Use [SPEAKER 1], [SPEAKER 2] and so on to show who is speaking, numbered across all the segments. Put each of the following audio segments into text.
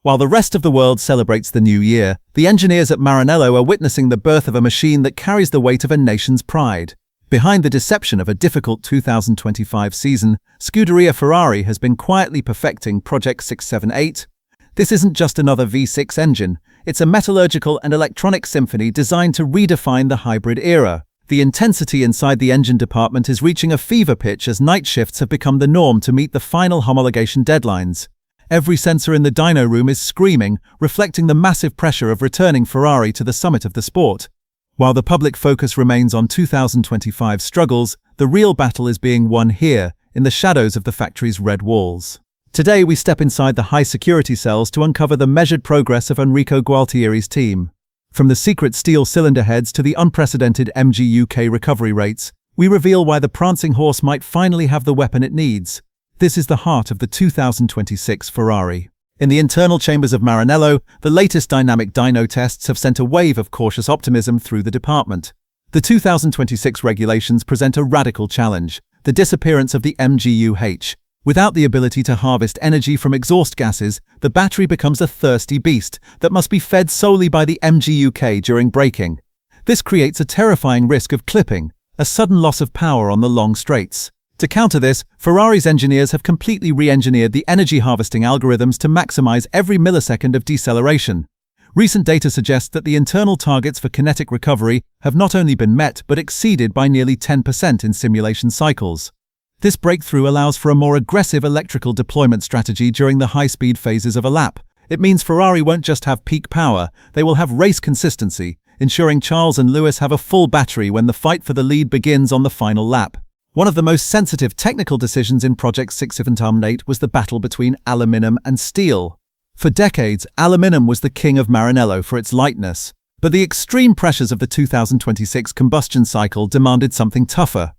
[SPEAKER 1] While the rest of the world celebrates the new year, the engineers at Maranello are witnessing the birth of a machine that carries the weight of a nation's pride. Behind the deception of a difficult 2025 season, Scuderia Ferrari has been quietly perfecting Project 678. This isn't just another V6 engine, it's a metallurgical and electronic symphony designed to redefine the hybrid era. The intensity inside the engine department is reaching a fever pitch as night shifts have become the norm to meet the final homologation deadlines. Every sensor in the dyno room is screaming, reflecting the massive pressure of returning Ferrari to the summit of the sport. While the public focus remains on 2025 struggles, the real battle is being won here, in the shadows of the factory's red walls. Today we step inside the high-security cells to uncover the measured progress of Enrico Gualtieri's team. From the secret steel cylinder heads to the unprecedented mgu-k recovery rates, we reveal why the Prancing Horse might finally have the weapon it needs. This is the heart of the 2026 Ferrari. In the internal chambers of Maranello, the latest dynamic dyno tests have sent a wave of cautious optimism through the department. The 2026 regulations present a radical challenge: the disappearance of the mgu-k. Without the ability to harvest energy from exhaust gases, the battery becomes a thirsty beast that must be fed solely by the mgu-k during braking. This creates a terrifying risk of clipping, a sudden loss of power on the long straights. To counter this, Ferrari's engineers have completely re-engineered the energy harvesting algorithms to maximize every millisecond of deceleration. Recent data suggests that the internal targets for kinetic recovery have not only been met but exceeded by nearly 10% in simulation cycles. This breakthrough allows for a more aggressive electrical deployment strategy during the high-speed phases of a lap. It means Ferrari won't just have peak power, they will have race consistency, ensuring Charles and Lewis have a full battery when the fight for the lead begins on the final lap. One of the most sensitive technical decisions in Project 678 was the battle between aluminum and steel. For decades, aluminum was the king of Maranello for its lightness, but the extreme pressures of the 2026 combustion cycle demanded something tougher.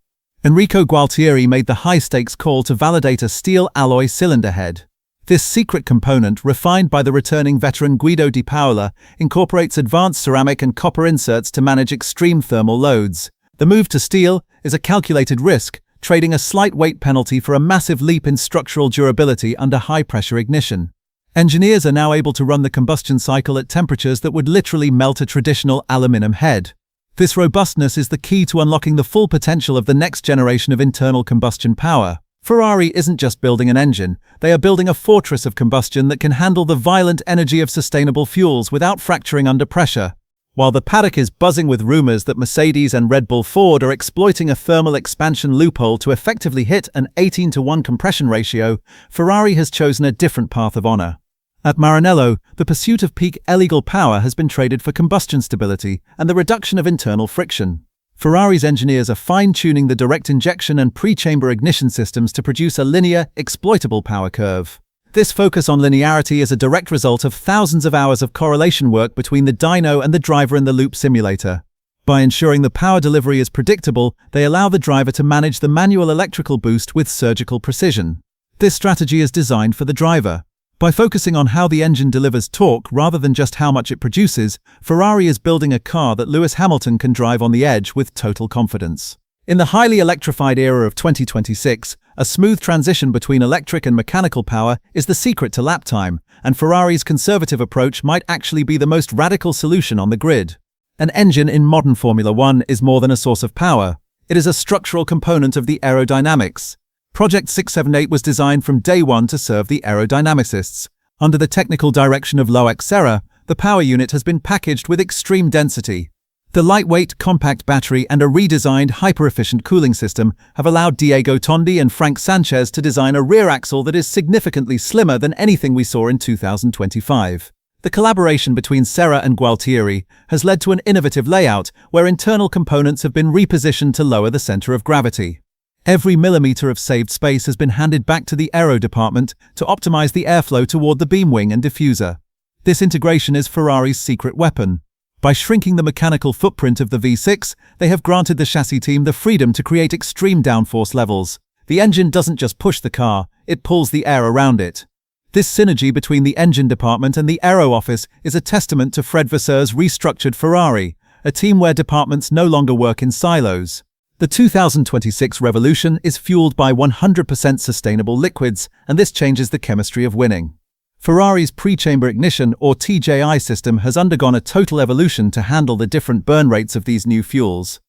[SPEAKER 1] Enrico Gualtieri made the high-stakes call to validate a steel alloy cylinder head. This secret component, refined by the returning veteran Guido Di Paola, incorporates advanced ceramic and copper inserts to manage extreme thermal loads. The move to steel is a calculated risk, trading a slight weight penalty for a massive leap in structural durability under high-pressure ignition. Engineers are now able to run the combustion cycle at temperatures that would literally melt a traditional aluminum head. This robustness is the key to unlocking the full potential of the next generation of internal combustion power. Ferrari isn't just building an engine, they are building a fortress of combustion that can handle the violent energy of sustainable fuels without fracturing under pressure. While the paddock is buzzing with rumors that Mercedes and Red Bull Ford are exploiting a thermal expansion loophole to effectively hit an 18:1 compression ratio, Ferrari has chosen a different path of honor. At Maranello, the pursuit of peak illegal power has been traded for combustion stability and the reduction of internal friction. Ferrari's engineers are fine-tuning the direct injection and pre-chamber ignition systems to produce a linear, exploitable power curve. This focus on linearity is a direct result of thousands of hours of correlation work between the dyno and the driver-in-the-loop simulator. By ensuring the power delivery is predictable, they allow the driver to manage the manual electrical boost with surgical precision. This strategy is designed for the driver. By focusing on how the engine delivers torque rather than just how much it produces, Ferrari is building a car that Lewis Hamilton can drive on the edge with total confidence. In the highly electrified era of 2026, a smooth transition between electric and mechanical power is the secret to lap time, and Ferrari's conservative approach might actually be the most radical solution on the grid. An engine in modern Formula One is more than a source of power. It is a structural component of the aerodynamics. Project 678 was designed from day one to serve the aerodynamicists. Under the technical direction of Loic Serra, the power unit has been packaged with extreme density. The lightweight, compact battery and a redesigned, hyper-efficient cooling system have allowed Diego Tondi and Frank Sanchez to design a rear axle that is significantly slimmer than anything we saw in 2025. The collaboration between Serra and Gualtieri has led to an innovative layout where internal components have been repositioned to lower the center of gravity. Every millimeter of saved space has been handed back to the aero department to optimize the airflow toward the beam wing and diffuser. This integration is Ferrari's secret weapon. By shrinking the mechanical footprint of the V6, they have granted the chassis team the freedom to create extreme downforce levels. The engine doesn't just push the car, it pulls the air around it. This synergy between the engine department and the aero office is a testament to Fred Vasseur's restructured Ferrari, a team where departments no longer work in silos. The 2026 revolution is fueled by 100% sustainable liquids, and this changes the chemistry of winning. Ferrari's pre-chamber ignition or TJI system has undergone a total evolution to handle the different burn rates of these new fuels.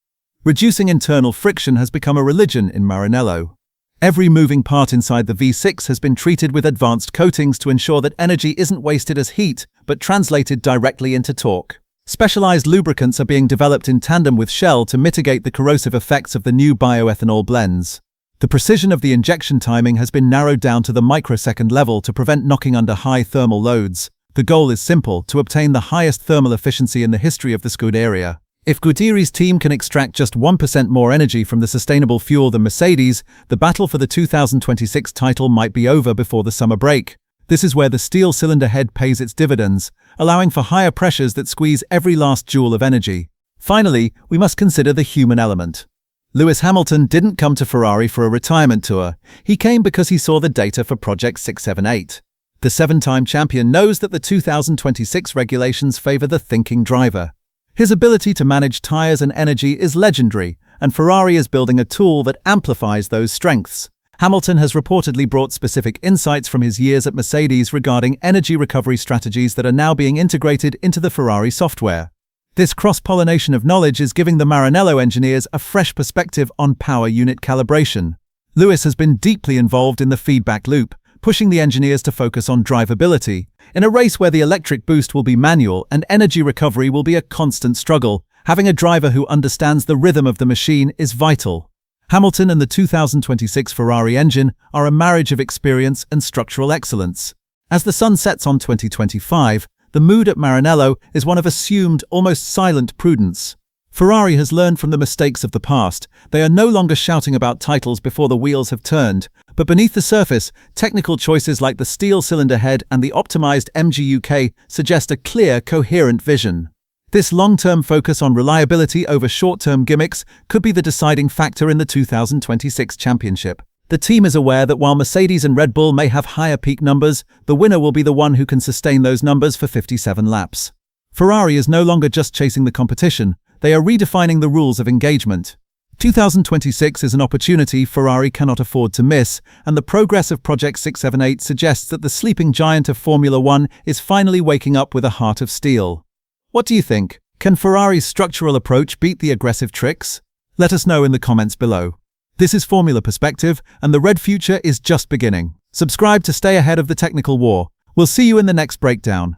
[SPEAKER 1] Reducing internal friction has become a religion in Maranello. Every moving part inside the V6 has been treated with advanced coatings to ensure that energy isn't wasted as heat, but translated directly into torque. Specialized lubricants are being developed in tandem with Shell to mitigate the corrosive effects of the new bioethanol blends. The precision of the injection timing has been narrowed down to the microsecond level to prevent knocking under high thermal loads. The goal is simple: to obtain the highest thermal efficiency in the history of the Scuderia. If Gualtieri's team can extract just 1% more energy from the sustainable fuel than Mercedes, the battle for the 2026 title might be over before the summer break. This is where the steel cylinder head pays its dividends, allowing for higher pressures that squeeze every last joule of energy. Finally, we must consider the human element. Lewis Hamilton didn't come to Ferrari for a retirement tour. He came because he saw the data for Project 678. The seven-time champion knows that the 2026 regulations favor the thinking driver. His ability to manage tires and energy is legendary, and Ferrari is building a tool that amplifies those strengths. Hamilton has reportedly brought specific insights from his years at Mercedes regarding energy recovery strategies that are now being integrated into the Ferrari software. This cross-pollination of knowledge is giving the Maranello engineers a fresh perspective on power unit calibration. Lewis has been deeply involved in the feedback loop, pushing the engineers to focus on drivability. In a race where the electric boost will be manual and energy recovery will be a constant struggle, having a driver who understands the rhythm of the machine is vital. Hamilton and the 2026 Ferrari engine are a marriage of experience and structural excellence. As the sun sets on 2025, the mood at Maranello is one of assumed, almost silent prudence. Ferrari has learned from the mistakes of the past. They are no longer shouting about titles before the wheels have turned, but beneath the surface, technical choices like the steel cylinder head and the optimized mgu-k suggest a clear, coherent vision. This long-term focus on reliability over short-term gimmicks could be the deciding factor in the 2026 championship. The team is aware that while Mercedes and Red Bull may have higher peak numbers, the winner will be the one who can sustain those numbers for 57 laps. Ferrari is no longer just chasing the competition, they are redefining the rules of engagement. 2026 is an opportunity Ferrari cannot afford to miss, and the progress of Project 678 suggests that the sleeping giant of Formula One is finally waking up with a heart of steel. What do you think? Can Ferrari's structural approach beat the aggressive tricks? Let us know in the comments below. This is Formula Perspective, and the red future is just beginning. Subscribe to stay ahead of the technical war. We'll see you in the next breakdown.